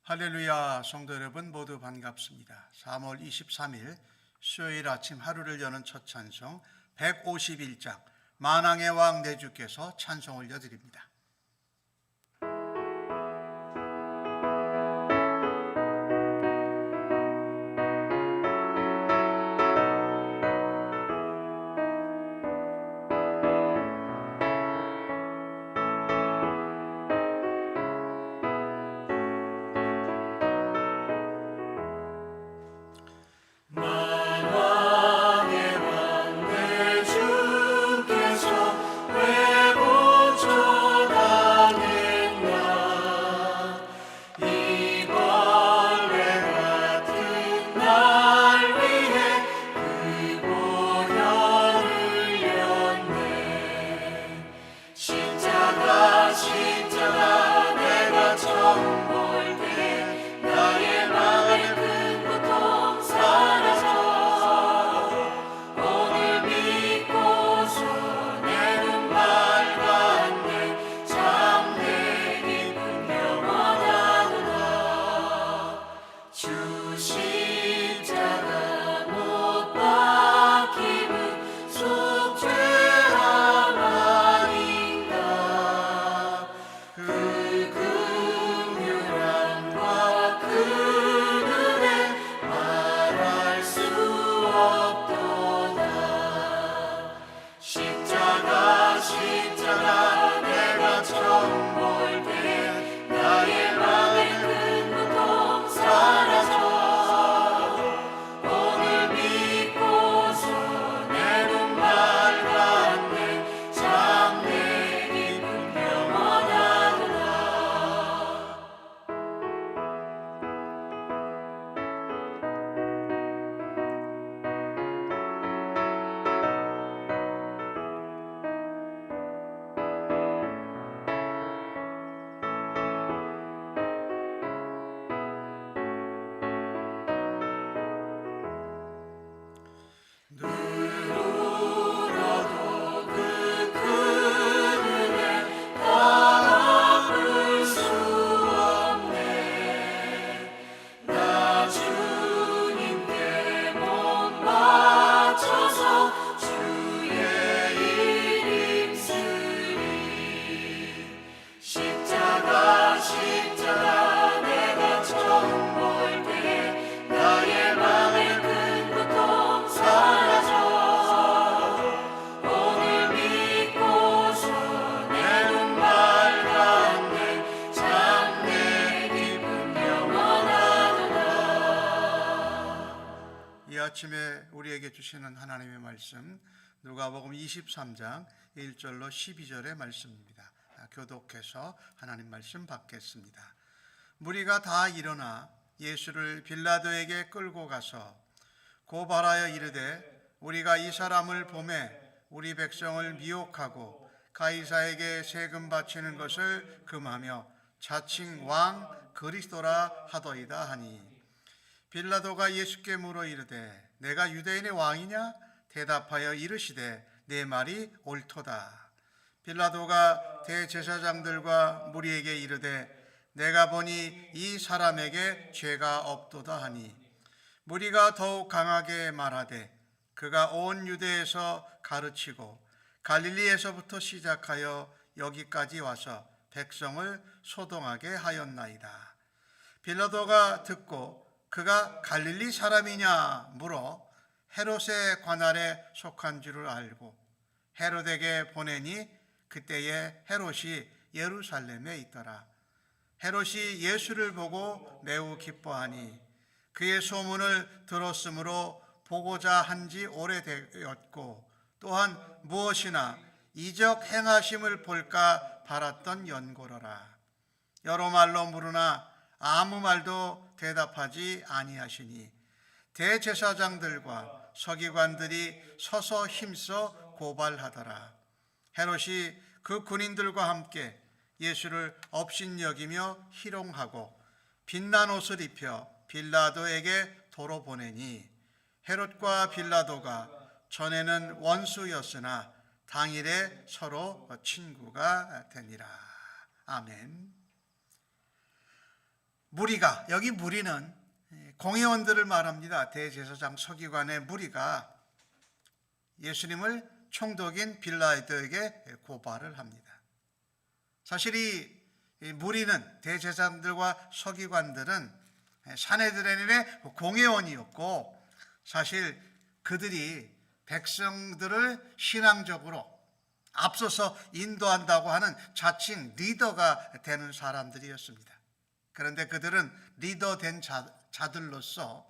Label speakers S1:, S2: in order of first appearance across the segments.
S1: 할렐루야, 성도 여러분 모두 반갑습니다. 3월 23일 수요일 아침 하루를 여는 첫 찬송 151장 만왕의 왕 내 주께서 찬송 올려드립니다. 아침에 우리에게 주시는 하나님의 말씀 누가복음 23장 1절로 12절의 말씀입니다. 교독해서 하나님 말씀 받겠습니다. 무리가 다 일어나 예수를 빌라도에게 끌고 가서 고발하여 이르되 우리가 이 사람을 보매 우리 백성을 미혹하고 가이사에게 세금 바치는 것을 금하며 자칭 왕 그리스도라 하더이다 하니 빌라도가 예수께 물어 이르되 내가 유대인의 왕이냐? 대답하여 이르시되 내 말이 옳도다. 빌라도가 대제사장들과 무리에게 이르되 내가 보니 이 사람에게 죄가 없도다 하니 무리가 더욱 강하게 말하되 그가 온 유대에서 가르치고 갈릴리에서부터 시작하여 여기까지 와서 백성을 소동하게 하였나이다. 빌라도가 듣고 그가 갈릴리 사람이냐 물어 헤롯의 관할에 속한 줄을 알고 헤롯에게 보내니 그때에 헤롯이 예루살렘에 있더라. 헤롯이 예수를 보고 매우 기뻐하니 그의 소문을 들었으므로 보고자 한지 오래되었고 또한 무엇이나 이적 행하심을 볼까 바랐던 연고로라. 여러 말로 물으나 아무 말도 대답하지 아니하시니 대제사장들과 서기관들이 서서 힘써 고발하더라. 헤롯이 그 군인들과 함께 예수를 업신여기며 희롱하고 빛난 옷을 입혀 빌라도에게 도로 보내니 헤롯과 빌라도가 전에는 원수였으나 당일에 서로 친구가 되니라. 아멘. 무리가, 여기 무리는 공회원들을 말합니다. 대제사장 서기관의 무리가 예수님을 총독인 빌라도에게 고발을 합니다. 사실 이 무리는, 대제사장들과 서기관들은 산헤드린의 공회원이었고, 사실 그들이 백성들을 신앙적으로 앞서서 인도한다고 하는 자칭 리더가 되는 사람들이었습니다. 그런데 그들은 리더된 자들로서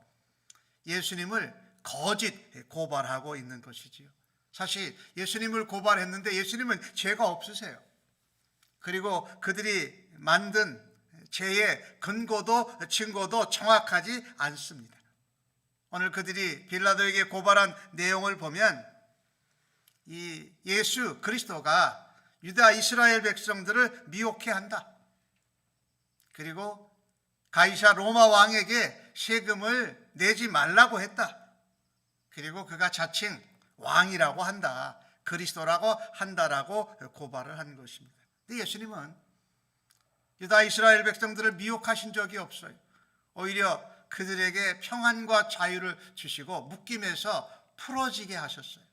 S1: 예수님을 거짓 고발하고 있는 것이지요. 사실 예수님을 고발했는데 예수님은 죄가 없으세요. 그리고 그들이 만든 죄의 근거도 증거도 정확하지 않습니다. 오늘 그들이 빌라도에게 고발한 내용을 보면 이 예수 그리스도가 유다 이스라엘 백성들을 미혹해 한다. 그리고 가이사 로마 왕에게 세금을 내지 말라고 했다. 그리고 그가 자칭 왕이라고 한다, 그리스도라고 한다라고 고발을 한 것입니다. 근데 예수님은 유다 이스라엘 백성들을 미혹하신 적이 없어요. 오히려 그들에게 평안과 자유를 주시고 묶임에서 풀어지게 하셨어요.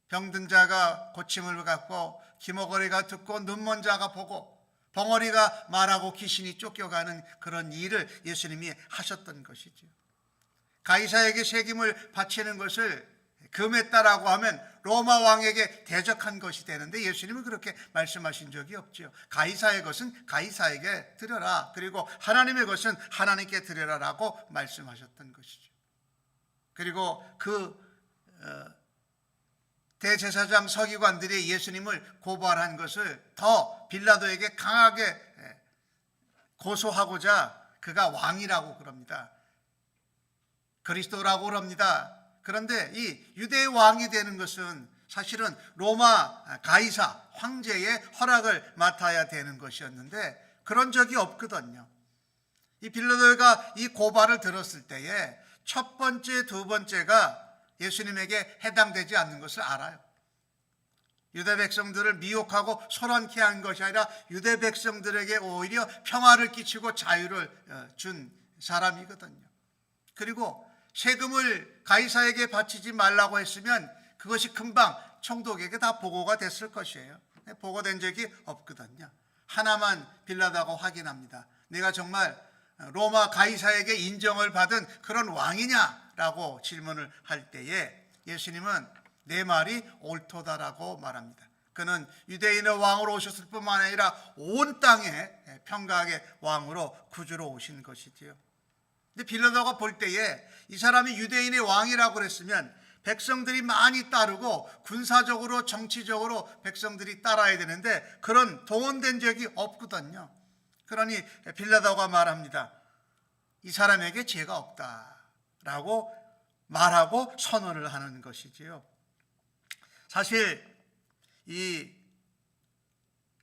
S1: 병든 자가 고침을 받고, 기머거리가 듣고, 눈먼 자가 보고, 벙어리가 말하고 귀신이 쫓겨가는 그런 일을 예수님이 하셨던 것이죠. 가이사에게 세금을 바치는 것을 금했다라고 하면 로마 왕에게 대적한 것이 되는데 예수님은 그렇게 말씀하신 적이 없죠. 가이사의 것은 가이사에게 드려라, 그리고 하나님의 것은 하나님께 드려라라고 말씀하셨던 것이죠. 그리고 그 대제사장 서기관들이 예수님을 고발한 것을 더 빌라도에게 강하게 고소하고자 그가 왕이라고 그럽니다. 그리스도라고 그럽니다. 그런데 이 유대의 왕이 되는 것은 사실은 로마 가이사 황제의 허락을 맡아야 되는 것이었는데 그런 적이 없거든요. 이 빌라도가 이 고발을 들었을 때에 첫 번째, 두 번째가 예수님에게 해당되지 않는 것을 알아요. 유대 백성들을 미혹하고 소란케 한 것이 아니라 유대 백성들에게 오히려 평화를 끼치고 자유를 준 사람이거든요. 그리고 세금을 가이사에게 바치지 말라고 했으면 그것이 금방 총독에게 다 보고가 됐을 것이에요. 보고된 적이 없거든요. 하나만 빌라도가 확인합니다. 내가 정말 로마 가이사에게 인정을 받은 그런 왕이냐라고 질문을 할 때에 예수님은 내 말이 옳도다라고 말합니다. 그는 유대인의 왕으로 오셨을 뿐만 아니라 온 땅에 평강의 왕으로 구주로 오신 것이지요. 근데 빌라도가 볼 때에 이 사람이 유대인의 왕이라고 그랬으면 백성들이 많이 따르고 군사적으로 정치적으로 백성들이 따라야 되는데 그런 동원된 적이 없거든요. 그러니 빌라도가 말합니다. 이 사람에게 죄가 없다라고 말하고 선언을 하는 것이지요. 사실 이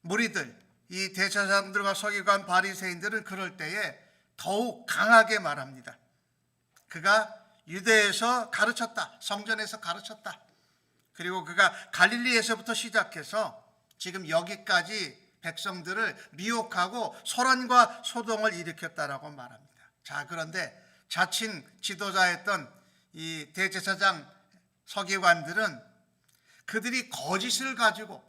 S1: 무리들, 이 대제사장들과 서기관 바리새인들은 그럴 때에 더욱 강하게 말합니다. 그가 유대에서 가르쳤다, 성전에서 가르쳤다. 그리고 그가 갈릴리에서부터 시작해서 지금 여기까지 백성들을 미혹하고 소란과 소동을 일으켰다라고 말합니다. 자, 그런데 자칭 지도자였던 이 대제사장 서기관들은 그들이 거짓을 가지고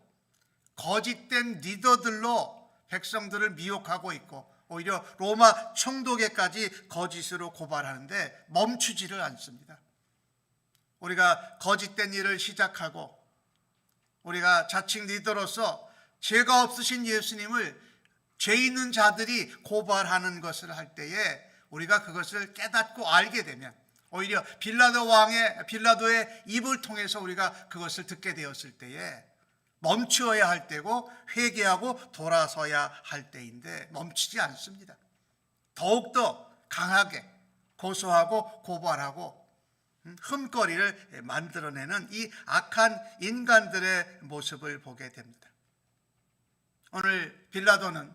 S1: 거짓된 리더들로 백성들을 미혹하고 있고 오히려 로마 총독에까지 거짓으로 고발하는데 멈추지를 않습니다. 우리가 거짓된 일을 시작하고 우리가 자칭 리더로서 죄가 없으신 예수님을 죄 있는 자들이 고발하는 것을 할 때에 우리가 그것을 깨닫고 알게 되면 오히려 빌라도의 입을 통해서 우리가 그것을 듣게 되었을 때에 멈추어야 할 때고 회개하고 돌아서야 할 때인데 멈추지 않습니다. 더욱더 강하게 고소하고 고발하고 흠거리를 만들어내는 이 악한 인간들의 모습을 보게 됩니다. 오늘 빌라도는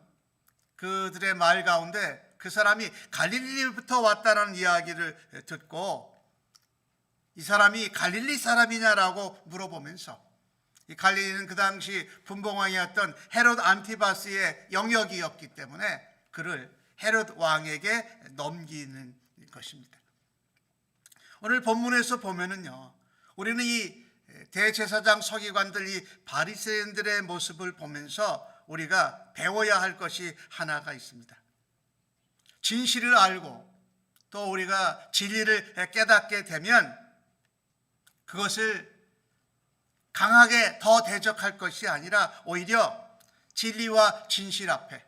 S1: 그들의 말 가운데 그 사람이 갈릴리부터 왔다는 이야기를 듣고 이 사람이 갈릴리 사람이냐라고 물어보면서 이 갈릴리는 그 당시 분봉왕이었던 헤롯 안티바스의 영역이었기 때문에 그를 헤롯 왕에게 넘기는 것입니다. 오늘 본문에서 보면은요, 우리는 이 대제사장 서기관들, 이 바리새인들의 모습을 보면서 우리가 배워야 할 것이 하나가 있습니다. 진실을 알고 또 우리가 진리를 깨닫게 되면 그것을 강하게 더 대적할 것이 아니라 오히려 진리와 진실 앞에,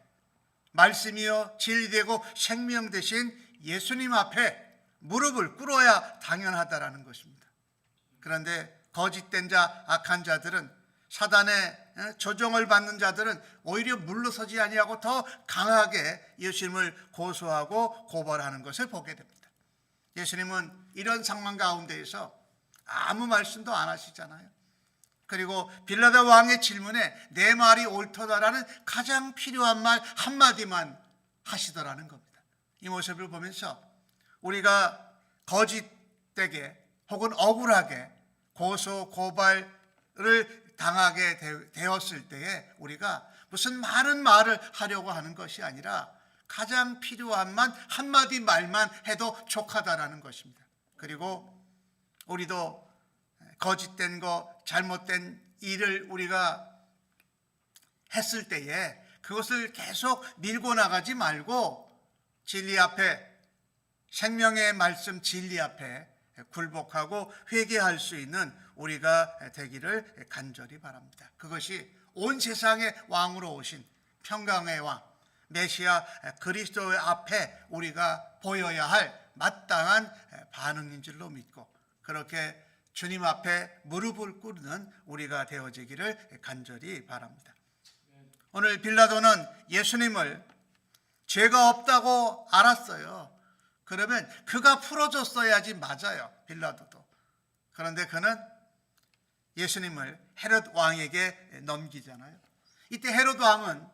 S1: 말씀이요 진리되고 생명 되신 예수님 앞에 무릎을 꿇어야 당연하다라는 것입니다. 그런데 거짓된 자, 악한 자들은, 사단의 조종을 받는 자들은 오히려 물러서지 아니하고 더 강하게 예수님을 고소하고 고발하는 것을 보게 됩니다. 예수님은 이런 상황 가운데에서 아무 말씀도 안 하시잖아요. 그리고 빌라도 왕의 질문에 내 말이 옳다라는 가장 필요한 말 한마디만 하시더라는 겁니다. 이 모습을 보면서 우리가 거짓되게 혹은 억울하게 고소 고발을 당하게 되었을 때에 우리가 무슨 많은 말을 하려고 하는 것이 아니라 가장 필요한 만 한마디 말만 해도 족하다라는 것입니다. 그리고 우리도 거짓된 거, 잘못된 일을 우리가 했을 때에 그것을 계속 밀고 나가지 말고 진리 앞에, 생명의 말씀 진리 앞에 굴복하고 회개할 수 있는 우리가 되기를 간절히 바랍니다. 그것이 온 세상의 왕으로 오신 평강의 왕 메시아 그리스도의 앞에 우리가 보여야 할 마땅한 반응인 줄로 믿고 그렇게 주님 앞에 무릎을 꿇는 우리가 되어지기를 간절히 바랍니다. 오늘 빌라도는 예수님을 죄가 없다고 알았어요. 그러면 그가 풀어줬어야지 맞아요, 빌라도도. 그런데 그는 예수님을 헤롯 왕에게 넘기잖아요. 이때 헤롯 왕은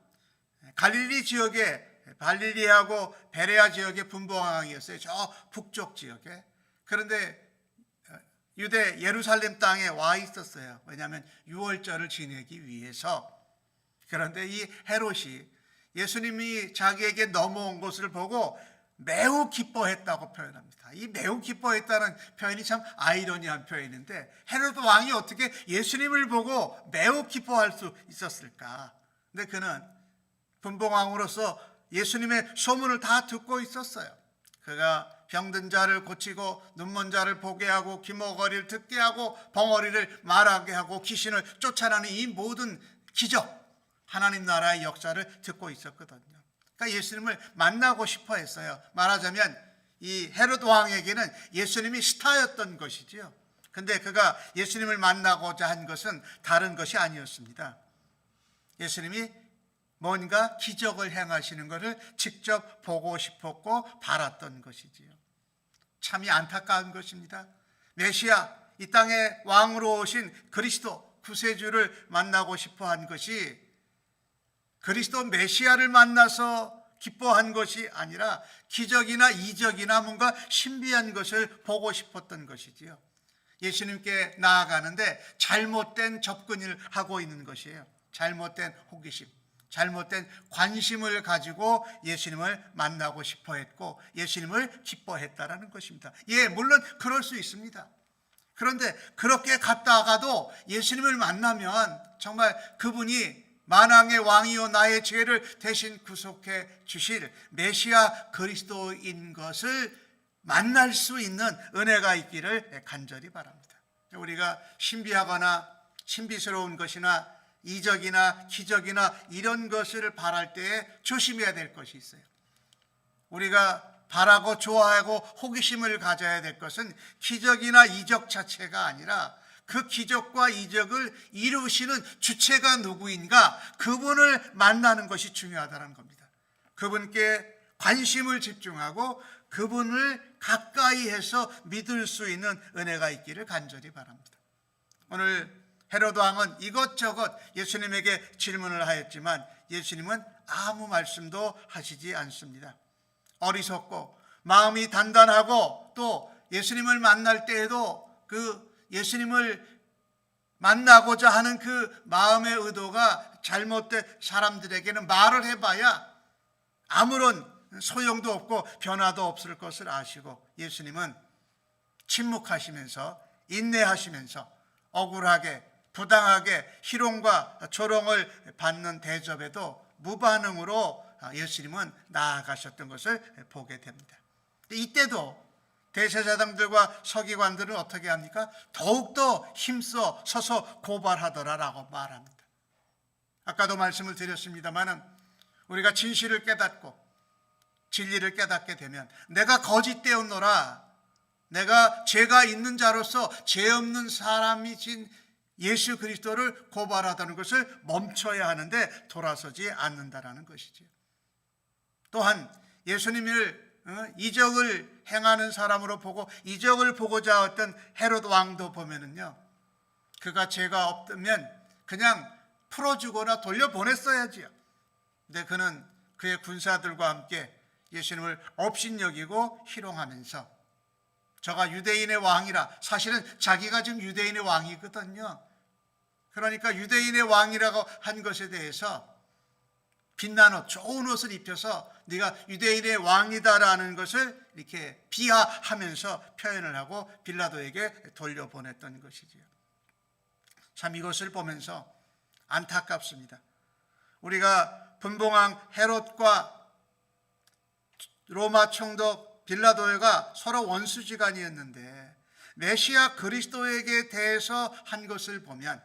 S1: 갈릴리 지역에, 갈릴리하고 베레아 지역의 분봉왕이었어요. 저 북쪽 지역에. 그런데 유대 예루살렘 땅에 와 있었어요. 왜냐하면 유월절을 지내기 위해서. 그런데 이 헤롯이 예수님이 자기에게 넘어온 것을 보고 매우 기뻐했다고 표현합니다. 이 매우 기뻐했다는 표현이 참 아이러니한 표현인데 헤롯 왕이 어떻게 예수님을 보고 매우 기뻐할 수 있었을까? 근데 그는 분봉왕으로서 예수님의 소문을 다 듣고 있었어요. 그가 병든 자를 고치고 눈먼 자를 보게 하고 귀머거리를 듣게 하고 벙어리를 말하게 하고 귀신을 쫓아내는 이 모든 기적, 하나님 나라의 역사를 듣고 있었거든요. 그러니까 예수님을 만나고 싶어 했어요. 말하자면 이 헤롯 왕에게는 예수님이 스타였던 것이지요. 근데 그가 예수님을 만나고자 한 것은 다른 것이 아니었습니다. 예수님이 뭔가 기적을 행하시는 것을 직접 보고 싶었고 바랐던 것이지요. 참이 안타까운 것입니다. 메시아, 이 땅에 왕으로 오신 그리스도 구세주를 만나고 싶어 한 것이 그리스도 메시아를 만나서 기뻐한 것이 아니라 기적이나 이적이나 뭔가 신비한 것을 보고 싶었던 것이지요. 예수님께 나아가는데 잘못된 접근을 하고 있는 것이에요. 잘못된 호기심, 잘못된 관심을 가지고 예수님을 만나고 싶어 했고 예수님을 기뻐했다라는 것입니다. 예, 물론 그럴 수 있습니다. 그런데 그렇게 갔다가도 예수님을 만나면 정말 그분이 만왕의 왕이요 나의 죄를 대신 구속해 주실 메시아 그리스도인 것을 만날 수 있는 은혜가 있기를 간절히 바랍니다. 우리가 신비하거나 신비스러운 것이나 이적이나 기적이나 이런 것을 바랄 때에 조심해야 될 것이 있어요. 우리가 바라고 좋아하고 호기심을 가져야 될 것은 기적이나 이적 자체가 아니라 그 기적과 이적을 이루시는 주체가 누구인가, 그분을 만나는 것이 중요하다는 겁니다. 그분께 관심을 집중하고 그분을 가까이 해서 믿을 수 있는 은혜가 있기를 간절히 바랍니다. 오늘 헤롯 왕은 이것저것 예수님에게 질문을 하였지만 예수님은 아무 말씀도 하시지 않습니다. 어리석고 마음이 단단하고 또 예수님을 만날 때에도 그 예수님을 만나고자 하는 그 마음의 의도가 잘못된 사람들에게는 말을 해봐야 아무런 소용도 없고 변화도 없을 것을 아시고 예수님은 침묵하시면서 인내하시면서 억울하게 부당하게 희롱과 조롱을 받는 대접에도 무반응으로 예수님은 나아가셨던 것을 보게 됩니다. 이때도 대제사장들과 서기관들은 어떻게 합니까? 더욱더 힘써 서서 고발하더라라고 말합니다. 아까도 말씀을 드렸습니다마는 우리가 진실을 깨닫고 진리를 깨닫게 되면 내가 거짓되었노라, 내가 죄가 있는 자로서 죄 없는 사람이신 예수 그리스도를 고발하다는 것을 멈춰야 하는데 돌아서지 않는다라는 것이죠. 또한 예수님을 이적을 행하는 사람으로 보고 이적을 보고자 했던 헤롯 왕도 보면은요, 그가 죄가 없다면 그냥 풀어주거나 돌려보냈어야지요. 근데 그는 그의 군사들과 함께 예수님을 업신여기고 희롱하면서 저가 유대인의 왕이라, 사실은 자기가 지금 유대인의 왕이거든요. 그러니까 유대인의 왕이라고 한 것에 대해서 빛난 옷, 좋은 옷을 입혀서 네가 유대인의 왕이다라는 것을 이렇게 비하하면서 표현을 하고 빌라도에게 돌려보냈던 것이지요. 참 이것을 보면서 안타깝습니다. 우리가 분봉왕 헤롯과 로마 총독 빌라도가 서로 원수지간이었는데 메시아 그리스도에게 대해서 한 것을 보면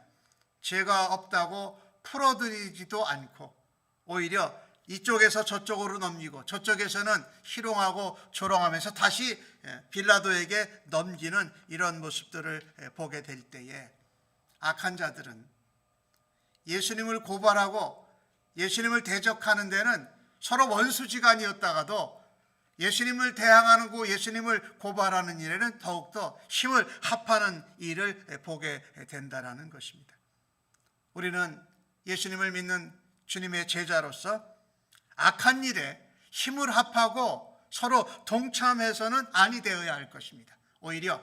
S1: 죄가 없다고 풀어드리지도 않고 오히려 이쪽에서 저쪽으로 넘기고 저쪽에서는 희롱하고 조롱하면서 다시 빌라도에게 넘기는 이런 모습들을 보게 될 때에 악한 자들은 예수님을 고발하고 예수님을 대적하는 데는 서로 원수지간이었다가도 예수님을 대항하고 예수님을 고발하는 일에는 더욱더 힘을 합하는 일을 보게 된다는 것입니다. 우리는 예수님을 믿는 주님의 제자로서 악한 일에 힘을 합하고 서로 동참해서는 아니 되어야 할 것입니다. 오히려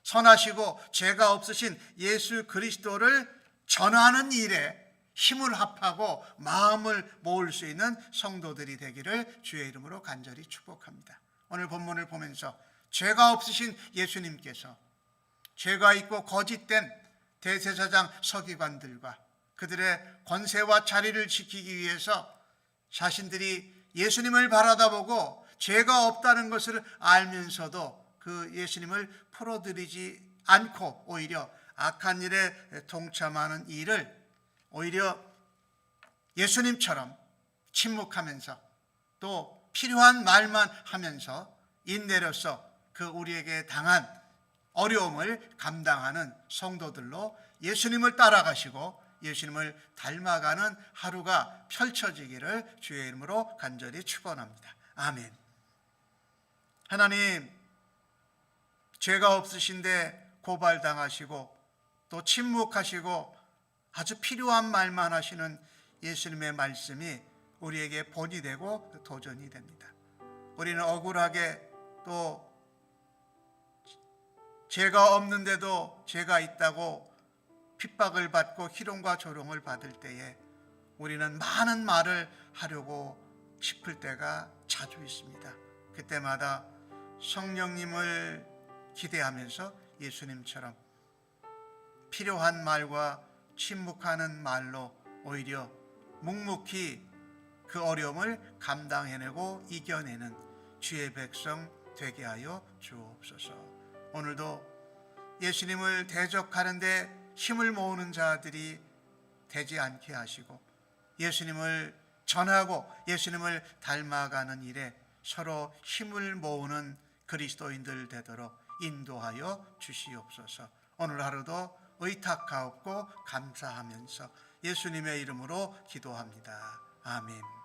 S1: 선하시고 죄가 없으신 예수 그리스도를 전하는 일에 힘을 합하고 마음을 모을 수 있는 성도들이 되기를 주의 이름으로 간절히 축복합니다. 오늘 본문을 보면서 죄가 없으신 예수님께서 죄가 있고 거짓된 대제사장 서기관들과 그들의 권세와 자리를 지키기 위해서 자신들이 예수님을 바라다보고 죄가 없다는 것을 알면서도 그 예수님을 풀어드리지 않고 오히려 악한 일에 동참하는 일을 오히려 예수님처럼 침묵하면서 또 필요한 말만 하면서 인내로서 그 우리에게 당한 어려움을 감당하는 성도들로 예수님을 따라가시고 예수님을 닮아가는 하루가 펼쳐지기를 주의 이름으로 간절히 축원합니다. 아멘. 하나님, 죄가 없으신데 고발당하시고 또 침묵하시고 아주 필요한 말만 하시는 예수님의 말씀이 우리에게 본이 되고 도전이 됩니다. 우리는 억울하게 또 죄가 없는데도 죄가 있다고 핍박을 받고 희롱과 조롱을 받을 때에 우리는 많은 말을 하려고 싶을 때가 자주 있습니다. 그때마다 성령님을 기대하면서 예수님처럼 필요한 말과 침묵하는 말로 오히려 묵묵히 그 어려움을 감당해내고 이겨내는 주의 백성 되게 하여 주옵소서. 오늘도 예수님을 대적하는데 힘을 모으는 자들이 되지 않게 하시고 예수님을 전하고 예수님을 닮아가는 일에 서로 힘을 모으는 그리스도인들 되도록 인도하여 주시옵소서. 오늘 하루도 의탁하옵고 감사하면서 예수님의 이름으로 기도합니다. 아멘.